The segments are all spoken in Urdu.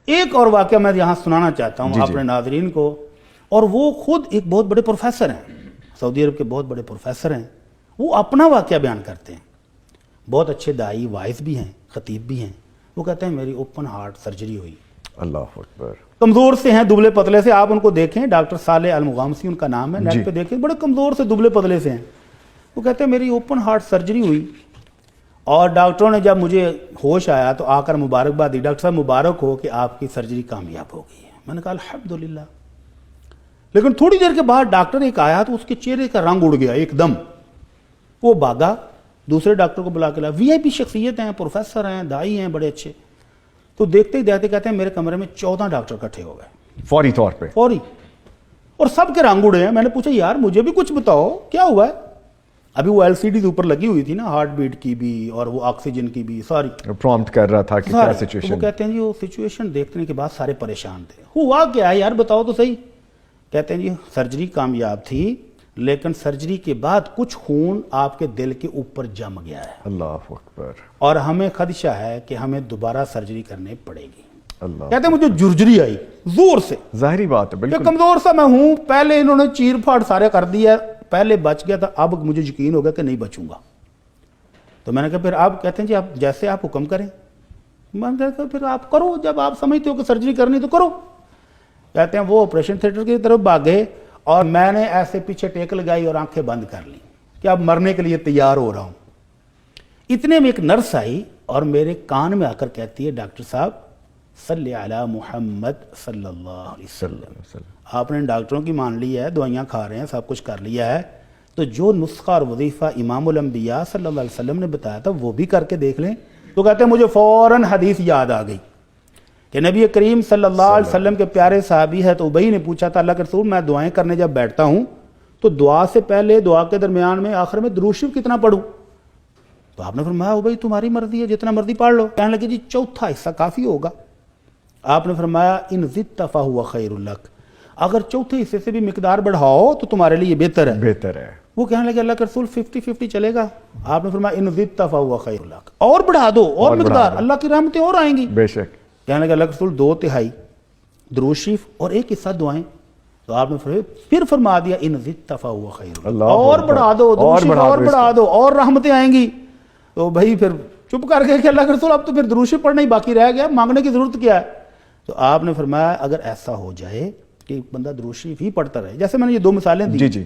ایک اور واقعہ میں یہاں سنانا چاہتا ہوں اپنے ناظرین کو، اور وہ خود ایک بہت بڑے پروفیسر ہیں، سعودی عرب کے بہت بڑے پروفیسر ہیں. وہ اپنا واقعہ بیان کرتے ہیں. بہت اچھے دائی واعظ بھی ہیں، خطیب بھی ہیں. وہ کہتے ہیں میری اوپن ہارٹ سرجری ہوئی. اللہ اکبر. کمزور سے ہیں، دبلے پتلے سے. آپ ان کو دیکھیں، ڈاکٹر صالح المغامسی ان کا نام ہے، نیٹ پہ دیکھیں، بڑے کمزور سے دبلے پتلے سے ہیں. وہ کہتے ہیں میری اوپن ہارٹ سرجری ہوئی، اور ڈاکٹروں نے جب مجھے ہوش آیا تو آ کر مبارکباد دی، ڈاکٹر صاحب مبارک ہو کہ آپ کی سرجری کامیاب ہو گئی ہے. میں نے کہا الحمدللہ. لیکن تھوڑی دیر کے بعد ڈاکٹر ایک آیا تو اس کے چہرے کا رنگ اڑ گیا ایک دم. وہ بھاگا، دوسرے ڈاکٹر کو بلا کے لایا. وی آئی پی شخصیت ہیں، پروفیسر ہیں، دائی ہیں بڑے اچھے. تو دیکھتے ہی دیکھتے کہتے ہیں میرے کمرے میں 14 ڈاکٹر اکٹھے ہو گئے فوری طور پہ، فوری، اور سب کے رنگ اڑے ہیں. میں نے پوچھا یار مجھے بھی کچھ بتاؤ کیا ہوا ہے. ابھی وہ LCDs اوپر لگی ہوئی تھی نا، ہارٹ بیٹ کی بھی اور وہ آکسیجن کی بھی، ساری پرومپٹ کر رہا تھا کہ کیا سچویشن. وہ کہتے ہیں جی وہ سچویشن دیکھنے کے بعد سارے پریشان تھے. ہوا کیا ہے یار بتاؤ تو صحیح. کہتے ہیں جی سرجری کامیاب تھی، لیکن سرجری کے بعد کچھ خون آپ کے دل کے اوپر جم گیا ہے. اللہ اکبر. اور ہمیں خدشہ ہے کہ ہمیں دوبارہ سرجری کرنے پڑے گی. اللہ. کہتے ہیں مجھے جرجری آئی زور سے. ظاہری بات ہے، بالکل. کمزور سا میں ہوں، پہلے انہوں نے چیر پھاڑ سارے کر دیا، پہلے بچ گیا تھا، اب مجھے یقین ہو گیا کہ نہیں بچوں گا. تو میں نے کہا پھر آپ کہتے ہیں جی آپ جیسے آپ حکم کریں. میں نے کہا پھر آپ کرو، جب آپ سمجھتے ہو کہ سرجری کرنی تو کرو. کہتے ہیں وہ آپریشن تھیٹر کی طرف بھاگے، اور میں نے ایسے پیچھے ٹیک لگائی اور آنکھیں بند کر لی کہ اب مرنے کے لیے تیار ہو رہا ہوں. اتنے میں ایک نرس آئی اور میرے کان میں آ کر کہتی ہے ڈاکٹر صاحب صلی علی محمد صلی اللہ علیہ وسلم. آپ نے ڈاکٹروں کی مان لی ہے، دوائیاں کھا رہے ہیں، سب کچھ کر لیا ہے، تو جو نسخہ اور وظیفہ امام الانبیاء صلی اللہ علیہ وسلم نے بتایا تھا وہ بھی کر کے دیکھ لیں. تو کہتے ہیں مجھے فوراً حدیث یاد آ گئی کہ نبی کریم صلی اللہ علیہ وسلم کے پیارے صحابی ہے. تو ابئی نے پوچھا تھا اللہ کے رسول میں دعائیں کرنے جب بیٹھتا ہوں تو دعا سے پہلے، دعا کے درمیان میں، آخر میں درود شریف کتنا پڑھوں؟ تو آپ نے فرمایا ابئی تمہاری مرضی ہے، جتنا مرضی پڑھ لو. کہنے لگے جی چوتھا حصہ کافی ہوگا. آپ نے فرمایا ان زدت فہو خیر لک، اگر چوتھے حصے سے بھی مقدار بڑھاؤ تو تمہارے لیے بہتر ہے. بہتر ہے. وہ کہنے لگے اللہ کے رسول 50-50 چلے گا. آپ نے فرمایا ان زدت فہو خیر لک، اور بڑھا دو اور مقدار، اللہ کی رحمتیں اور آئیں گی. بے شک. کہنے لگے اللہ کے رسول 2/3 درود شریف اور 1 حصہ دعائیں. تو آپ نے پھر فرما دیا ان زدت فہو خیر لک، اور بڑھا دو، درود شریف اور بڑھا دو اور رحمتیں آئیں گی. تو بھائی پھر چپ کر گئے کہ اللہ کے رسول اب تو پھر درود شریف پڑھنا ہی باقی رہ گیا، مانگنے کی ضرورت کیا ہے. تو آپ نے فرمایا اگر ایسا ہو جائے کہ بندہ درود شریف ہی پڑھتا رہے، جیسے میں نے یہ 2 مثالیں دی، جی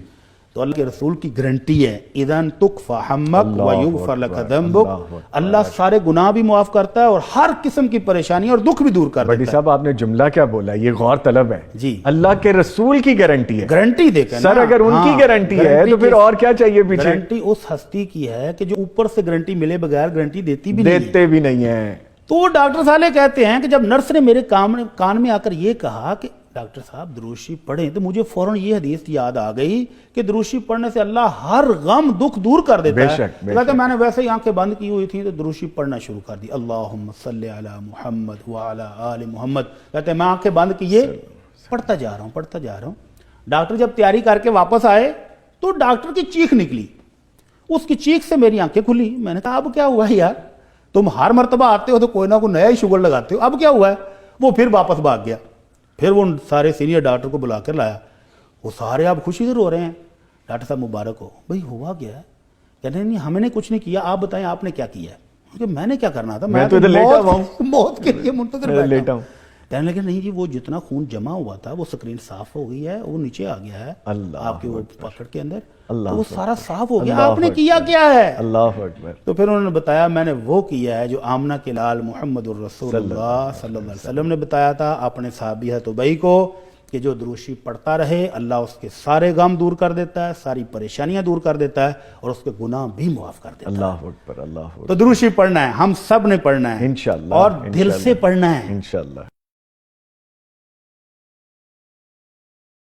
تو اللہ کے رسول کی گارنٹی ہے اذن تکفی ہمک ویغفر لک ذنبک، اللہ سارے گناہ بھی معاف کرتا ہے اور ہر قسم کی پریشانی اور دکھ بھی دور کر دیتا ہے. بڑی صاحب آپ نے جملہ کیا بولا، یہ غور طلب ہے. جی اللہ کے رسول کی گارنٹی ہے. گارنٹی دے کر سر اگر ان کی گارنٹی ہے تو پھر اور کیا چاہیے پیچھے. گارنٹی اس ہستی کی ہے کہ جو اوپر سے گارنٹی ملے بغیر گارنٹی دیتی بھی نہیں ہے. تو وہ ڈاکٹر صالح کہتے ہیں کہ جب نرس نے میرے کان میں آ کر یہ کہا کہ ڈاکٹر صاحب درود شریف پڑھیں، تو مجھے فوراً یہ حدیث یاد آ گئی کہ درود شریف پڑھنے سے اللہ ہر غم دکھ دور کر دیتا ہے. کہتے میں نے ویسے ہی آنکھیں بند کی ہوئی تھیں تو درود شریف پڑھنا شروع کر دی، اللہم صلی علی محمد وعلی آل محمد. کہتے میں آنکھیں بند کیے پڑھتا جا رہا ہوں. ڈاکٹر جب تیاری کر کے واپس آئے تو ڈاکٹر کی چیخ نکلی. اس کی چیخ سے میری آنکھیں کھلی. میں نے کہا اب کیا ہوا ہے یار، تم ہر مرتبہ آتے ہو تو کوئی نہ کوئی نیا ہی شوگر لگاتے ہو، اب کیا ہوا ہے؟ وہ پھر واپس بھاگ گیا. پھر وہ سارے سینئر ڈاکٹر کو بلا کر لایا. وہ سارے اب خوشی سے رو رہے ہیں. ڈاکٹر صاحب مبارک ہو. بھئی ہوا گیا ہے؟ کہتے نہیں ہم نے کچھ نہیں کیا، آپ بتائیں آپ نے کیا کیا ہے. کہ میں نے کیا کرنا تھا، میں تو موت کے لیے منتظر بیٹھا ہوں. کہنے لگے نہیں جی وہ جتنا خون جمع ہوا تھا وہ سکرین صاف ہو گئی ہے، وہ نیچے آ گیا ہے آپ کے وہ پکڑ کے اندر، وہ سارا صاف ہو گیا. آپ نے کیا کیا ہے؟ اللہ اکبر. تو پھر انہوں نے بتایا میں نے وہ کیا ہے جو آمنہ کے لال محمد الرسول اللہ صلی اللہ علیہ وسلم نے بتایا تھا اپنے صحابی ابئی کو کہ جو درود شریف پڑھتا رہے اللہ اس کے سارے غم دور کر دیتا ہے، ساری پریشانیاں دور کر دیتا ہے اور اس کے گناہ بھی معاف کر دیتا ہے. اللہ اکبر. اللہ اکبر. تو درود شریف پڑھنا ہے، ہم سب نے پڑھنا ہے انشاءاللہ، اور دل سے پڑھنا ہے. انشاءاللہ.